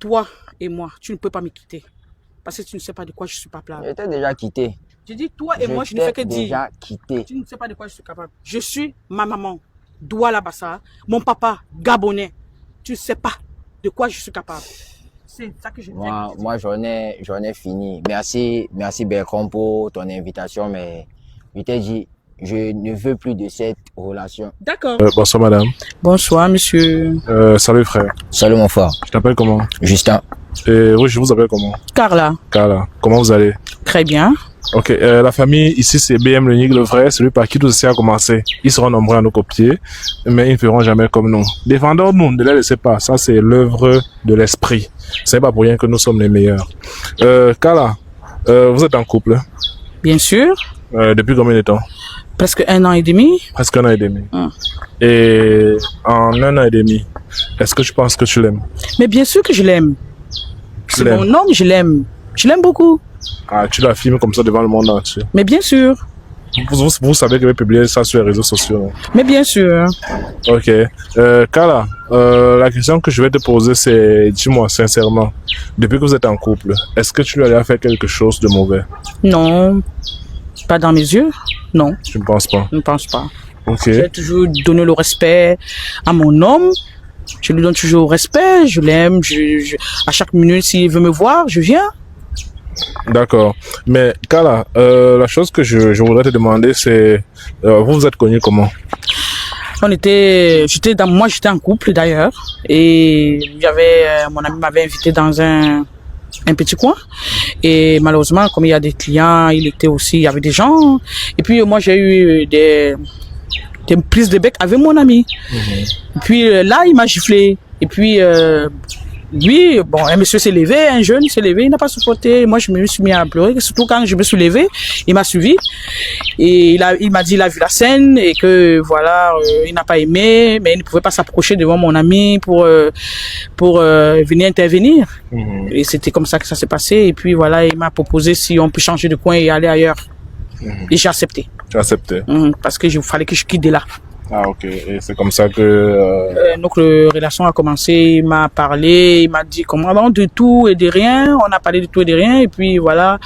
toi et moi, tu ne peux pas me quitter. Parce que tu ne sais pas de quoi je suis capable. Je t'ai déjà quitté. Je dis toi et moi, je ne fais que dire. Déjà quitté. Tu ne sais pas de quoi je suis capable. Je suis ma maman, Douala Bassa, mon papa, Gabonais. Tu ne sais pas de quoi je suis capable. C'est ça que je dis. Moi j'en ai fini. Merci Bertrand pour ton invitation, mais je t'ai dit, je ne veux plus de cette relation. D'accord. Bonsoir madame. Bonsoir monsieur. Salut frère. Salut mon frère. Je t'appelle comment? Justin. Oui, je vous appelle comment? Carla. Carla. Comment vous allez? Très bien. Ok, la famille ici c'est BM Lenig le vrai, celui par qui tout ceci a commencé. Ils seront nombreux à nous copier, mais ils ne feront jamais comme nous. Défendons-nous, ne les laissez pas. Ça c'est l'œuvre de l'esprit. C'est pas pour rien que nous sommes les meilleurs. Carla, vous êtes en couple? Bien sûr. Depuis combien de temps? Presque 1 an et demi. Presque 1 an et demi. Et en 1 an et demi, est-ce que tu penses que tu l'aimes? Mais bien sûr que je l'aime. C'est mon homme, je l'aime. Je l'aime beaucoup. Ah, tu l'affirmes comme ça devant le monde entier. Mais bien sûr. Vous savez que je vais publier ça sur les réseaux sociaux. Non? Mais bien sûr. Ok. Carla, la question que je vais te poser, c'est, dis-moi sincèrement, depuis que vous êtes en couple, est-ce que tu lui as fait quelque chose de mauvais? Non. Pas dans mes yeux. Non. Tu ne penses pas? Je ne pense pas. Ok. J'ai toujours donné le respect à mon homme. Je lui donne toujours le respect. Je l'aime. À chaque minute, s'il veut me voir, je viens. D'accord. Mais Carla, la chose que je voudrais te demander, c'est, vous vous êtes connus comment? Moi j'étais en couple d'ailleurs, et mon ami m'avait invité dans un petit coin, et malheureusement comme il y a des clients, il y avait des gens, et puis moi j'ai eu des prises de bec avec mon ami. Et puis là il m'a giflé, et puis lui, bon, un monsieur s'est levé, un jeune s'est levé, il n'a pas supporté. Moi, je me suis mis à pleurer. Surtout quand je me suis levé, il m'a suivi. Et il m'a dit, il a vu la scène et que, voilà, il n'a pas aimé, mais il ne pouvait pas s'approcher devant mon ami pour venir intervenir. Et c'était comme ça que ça s'est passé. Et puis, voilà, il m'a proposé si on peut changer de coin et aller ailleurs. Et j'ai accepté. Tu as accepté? Parce que fallait que je quitte de là. Ah, ok. Et c'est comme ça que... notre relation a commencé, il m'a parlé, il m'a dit comment de tout et de rien, on a parlé de tout et de rien, et puis voilà,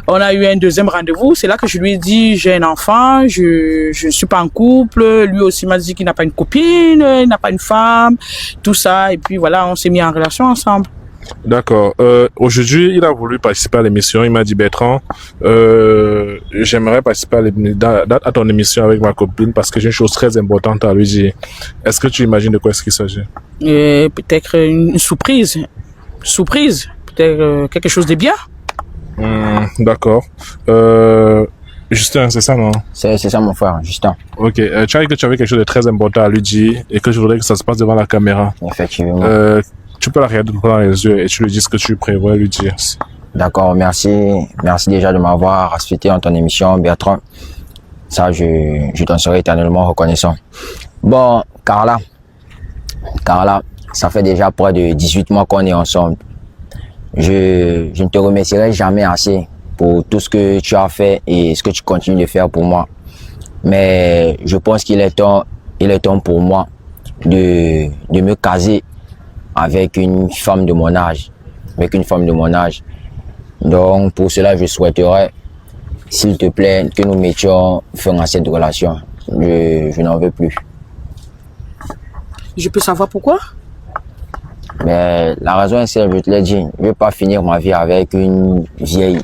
on a eu un deuxième rendez-vous, c'est là que je lui ai dit, j'ai un enfant, je ne suis pas en couple, lui aussi m'a dit qu'il n'a pas une copine, il n'a pas une femme, tout ça, et puis voilà, on s'est mis en relation ensemble. D'accord. Aujourd'hui, il a voulu participer à l'émission. Il m'a dit, Bertrand, j'aimerais participer à ton émission avec ma copine parce que j'ai une chose très importante à lui dire. Est-ce que tu imagines de quoi est-ce qu'il s'agit? Peut-être une surprise. Peut-être quelque chose de bien. D'accord. Justin, c'est ça, non? C'est ça mon frère, Justin. Ok. Tu as dit que tu avais quelque chose de très important à lui dire et que je voudrais que ça se passe devant la caméra. Effectivement. Tu peux la regarder dans les yeux et tu lui dis ce que tu prévois lui dire. D'accord, merci déjà de m'avoir assisté dans ton émission, Bertrand. Ça, je t'en serai éternellement reconnaissant. Bon, Carla, ça fait déjà près de 18 mois qu'on est ensemble. Je ne te remercierai jamais assez pour tout ce que tu as fait et ce que tu continues de faire pour moi. Mais je pense qu'il est temps pour moi de me caser avec une femme de mon âge. Donc, pour cela, je souhaiterais, s'il te plaît, que nous mettions fin à cette relation. Je n'en veux plus. Je peux savoir pourquoi? Mais la raison est celle, je te l'ai dit. Je ne veux pas finir ma vie avec une vieille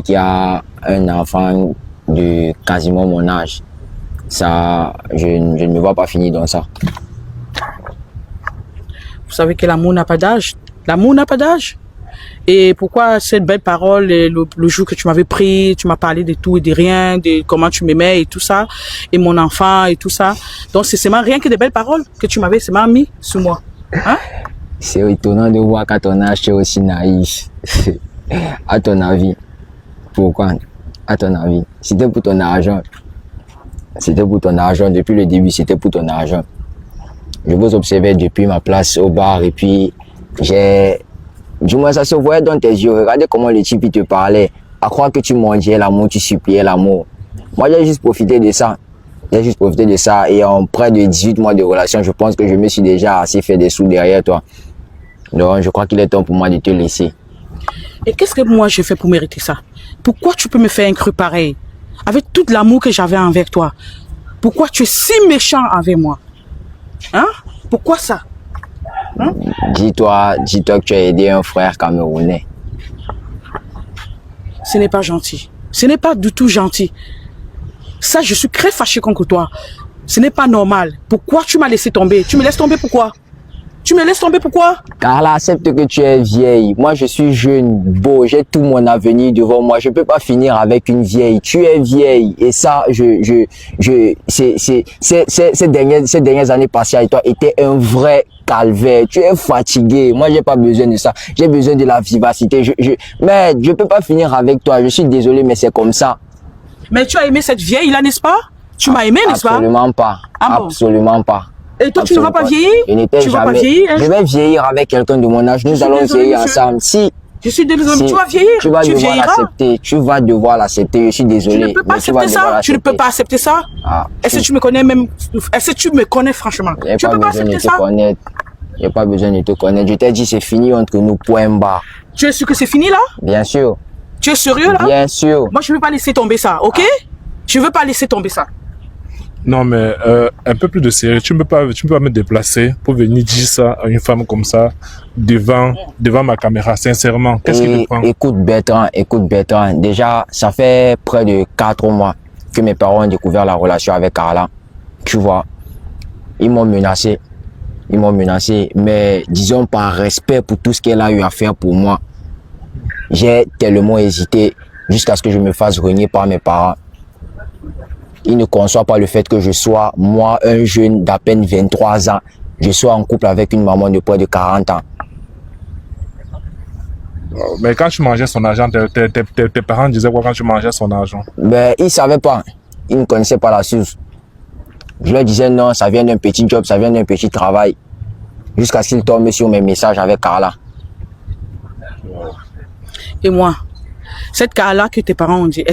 qui a un enfant de quasiment mon âge. Ça, je ne me vois pas finir dans ça. Vous savez que l'amour n'a pas d'âge. L'amour n'a pas d'âge. Et pourquoi cette belle parole, le jour que tu m'avais pris, tu m'as parlé de tout et de rien, de comment tu m'aimais et tout ça, et mon enfant et tout ça. Donc c'est seulement rien que des belles paroles que tu m'avais seulement mis sur moi. Hein? C'est étonnant de voir qu'à ton âge, tu es aussi naïf. À ton avis. Pourquoi? À ton avis. C'était pour ton argent. Depuis le début, c'était pour ton argent. Je vous observais depuis ma place au bar et puis du moins ça se voyait dans tes yeux. Regardez comment le type il te parlait. À croire que tu mendiais l'amour, tu suppliais l'amour. Moi j'ai juste profité de ça. Et en près de 18 mois de relation, je pense que je me suis déjà assez fait des sous derrière toi. Donc, je crois qu'il est temps pour moi de te laisser. Et qu'est-ce que moi je fais pour mériter ça? Pourquoi tu peux me faire un cru pareil? Avec tout l'amour que j'avais envers toi. Pourquoi tu es si méchant avec moi? Hein? Pourquoi ça? Hein? Dis-toi que tu as aidé un frère camerounais. Ce n'est pas gentil. Ce n'est pas du tout gentil. Ça, je suis très fâché contre toi. Ce n'est pas normal. Pourquoi tu m'as laissé tomber? Tu me laisses tomber pourquoi? Tu me laisses tomber pourquoi? Carla, accepte que tu es vieille. Moi, je suis jeune, beau, j'ai tout mon avenir devant moi. Je peux pas finir avec une vieille. Tu es vieille. Et ça, ces dernières années passées avec toi étaient un vrai calvaire. Tu es fatigué. Moi, j'ai pas besoin de ça. J'ai besoin de la vivacité. Mais je peux pas finir avec toi. Je suis désolé, mais c'est comme ça. Mais tu as aimé cette vieille-là, n'est-ce pas? Tu m'as aimé, n'est-ce pas? Absolument pas. Ah bon? Absolument pas. Et toi, tu ne vas pas vieillir? Tu vas pas vieillir, hein? Je vais vieillir avec quelqu'un de mon âge. Nous allons vieillir ensemble. Si. Je suis désolé, tu vas vieillir. Tu vas devoir l'accepter. Tu vas devoir l'accepter. Je suis désolé. Tu ne peux pas accepter ça. Tu ne peux pas accepter ça. Est-ce que tu me connais même? Est-ce que tu me connais franchement? Tu ne peux pas accepter ça. J'ai pas besoin de te connaître. Je t'ai dit c'est fini entre nous, point barre. Tu es sûr que c'est fini là? Bien sûr. Tu es sérieux là? Bien sûr. Moi je ne veux pas laisser tomber ça, ok? Je ne veux pas laisser tomber ça. Non, mais un peu plus de sérieux. Tu peux pas me déplacer pour venir dire ça à une femme comme ça devant ma caméra, sincèrement. Qu'est-ce qui te prend? Écoute Bertrand. Déjà, ça fait près de 4 mois que mes parents ont découvert la relation avec Carla. Tu vois, ils m'ont menacé, mais disons par respect pour tout ce qu'elle a eu à faire pour moi, j'ai tellement hésité jusqu'à ce que je me fasse renier par mes parents. Ils ne conçoivent pas le fait que je sois, moi, un jeune d'à peine 23 ans, je sois en couple avec une maman de près de 40 ans. Mais quand tu mangeais son argent, tes parents disaient quoi quand tu mangeais son argent? Ben, ils ne savaient pas. Ils ne connaissaient pas la source. Je leur disais non, ça vient d'un petit job, ça vient d'un petit travail. Jusqu'à ce qu'ils tombent sur mes messages avec Carla. Et moi, cette Carla que tes parents ont dit,